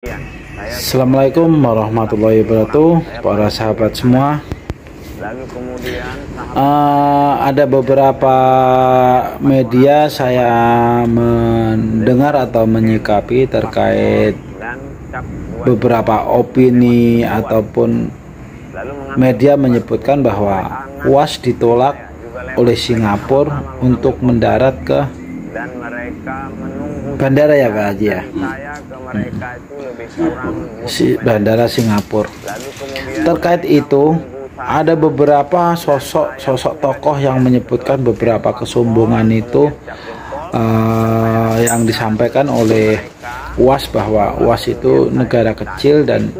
Iya, Assalamualaikum warahmatullahi wabarakatuh, para sahabat semua. lalu kemudian Ada beberapa media saya mendengar atau menyikapi terkait dan cap beberapa opini ataupun media menyebutkan bahwa UAS ditolak oleh Singapura untuk mendarat ke dan mereka menunggu bandara ya Pak Haji ya, saya ke mereka itu lebih kurang 20 menit. bandara Singapura. Lalu kemudian Terkait itu, ada beberapa sosok tokoh yang menyebutkan beberapa kesombongan itu yang disampaikan oleh UAS, bahwa UAS itu negara kecil dan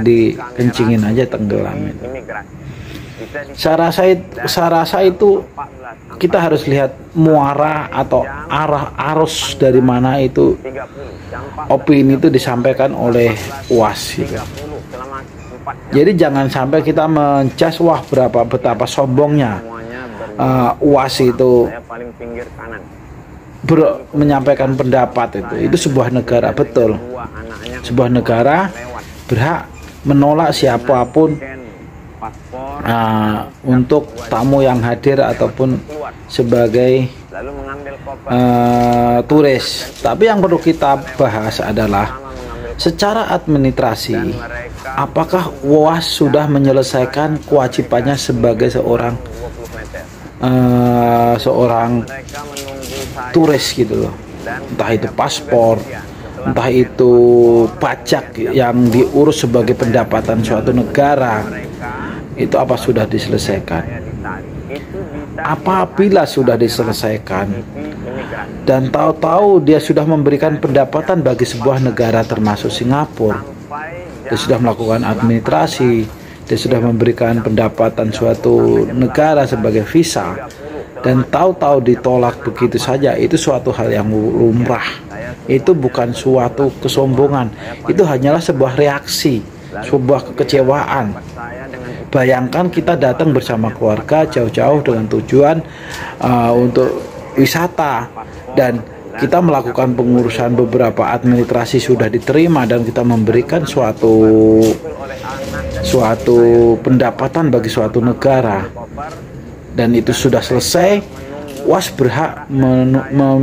dikencingin aja tenggelam. Saya rasa itu kita harus lihat muara atau arah arus dari mana itu opini itu disampaikan oleh UAS gitu. Jadi jangan sampai kita mencas wah betapa sombongnya UAS itu menyampaikan pendapat itu sebuah negara, betul. Sebuah negara berhak menolak siapapun untuk tamu yang hadir ataupun sebagai turis. Tapi yang perlu kita bahas adalah secara administrasi, apakah UAS sudah menyelesaikan kewajibannya sebagai seorang turis gitu loh. Entah itu paspor, entah itu pajak yang diurus sebagai pendapatan suatu negara, itu apa sudah diselesaikan? Apabila sudah diselesaikan dan tahu-tahu dia sudah memberikan pendapatan bagi sebuah negara termasuk Singapura, dia sudah melakukan administrasi, dia sudah memberikan pendapatan suatu negara sebagai visa, dan tahu-tahu ditolak begitu saja, itu suatu hal yang lumrah. Itu bukan suatu kesombongan, itu hanyalah sebuah reaksi, sebuah kekecewaan. Bayangkan kita datang bersama keluarga jauh-jauh dengan tujuan untuk wisata, dan kita melakukan pengurusan beberapa administrasi sudah diterima, dan kita memberikan suatu pendapatan bagi suatu negara, dan itu sudah selesai. UAS berhak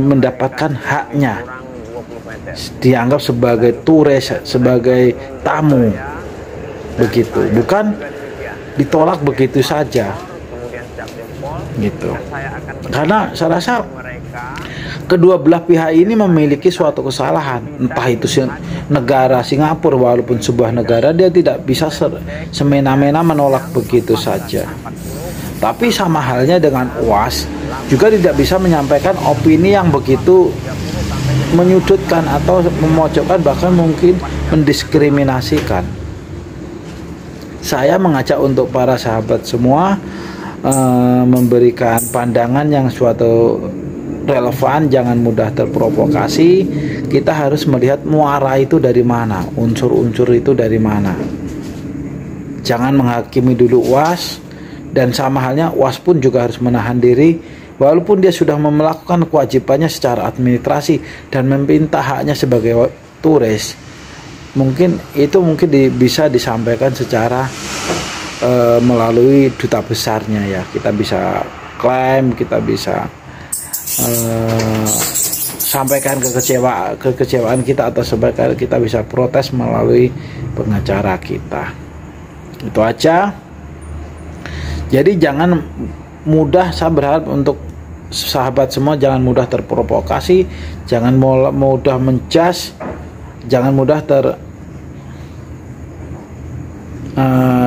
mendapatkan haknya, dianggap sebagai turis, sebagai tamu, begitu, bukan ditolak begitu saja gitu. Karena saya rasa kedua belah pihak ini memiliki suatu kesalahan. Entah itu negara Singapura, walaupun sebuah negara, dia tidak bisa semena-mena menolak begitu saja. Tapi sama halnya dengan UAS juga tidak bisa menyampaikan opini yang begitu menyudutkan atau memojokkan, bahkan mungkin mendiskriminasikan. Saya mengajak untuk para sahabat semua memberikan pandangan yang suatu relevan, jangan mudah terprovokasi. Kita harus melihat muara itu dari mana, unsur-unsur itu dari mana. Jangan menghakimi dulu UAS, dan sama halnya UAS pun juga harus menahan diri, walaupun dia sudah melakukan kewajibannya secara administrasi dan meminta haknya sebagai turis. Mungkin bisa disampaikan secara melalui duta besarnya ya. Kita bisa klaim, kita bisa sampaikan kekecewaan kita, atau sebagai kita bisa protes melalui pengacara kita. Itu aja. Jadi jangan mudah, saya berharap untuk sahabat semua jangan mudah terprovokasi, jangan mudah menjudge, jangan mudah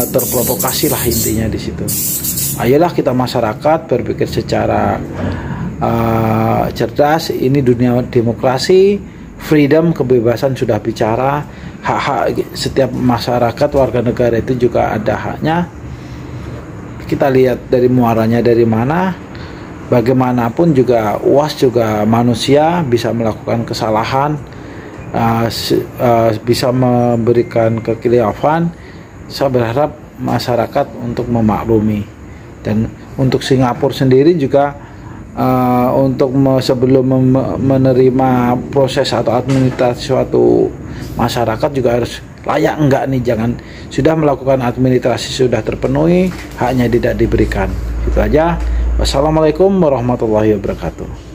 terprovokasi lah, intinya di situ. Ayolah kita masyarakat berpikir secara cerdas. Ini dunia demokrasi, freedom, kebebasan sudah bicara. Hak-hak setiap masyarakat, warga negara itu juga ada haknya. Kita lihat dari muaranya dari mana. Bagaimanapun juga UAS juga manusia, bisa melakukan kesalahan, bisa memberikan kekeliruan. Saya berharap masyarakat untuk memaklumi. Dan untuk Singapura sendiri juga untuk sebelum menerima proses atau administrasi suatu masyarakat juga harus layak enggak nih, jangan sudah melakukan administrasi sudah terpenuhi haknya tidak diberikan. Itu aja. Wassalamualaikum warahmatullahi wabarakatuh.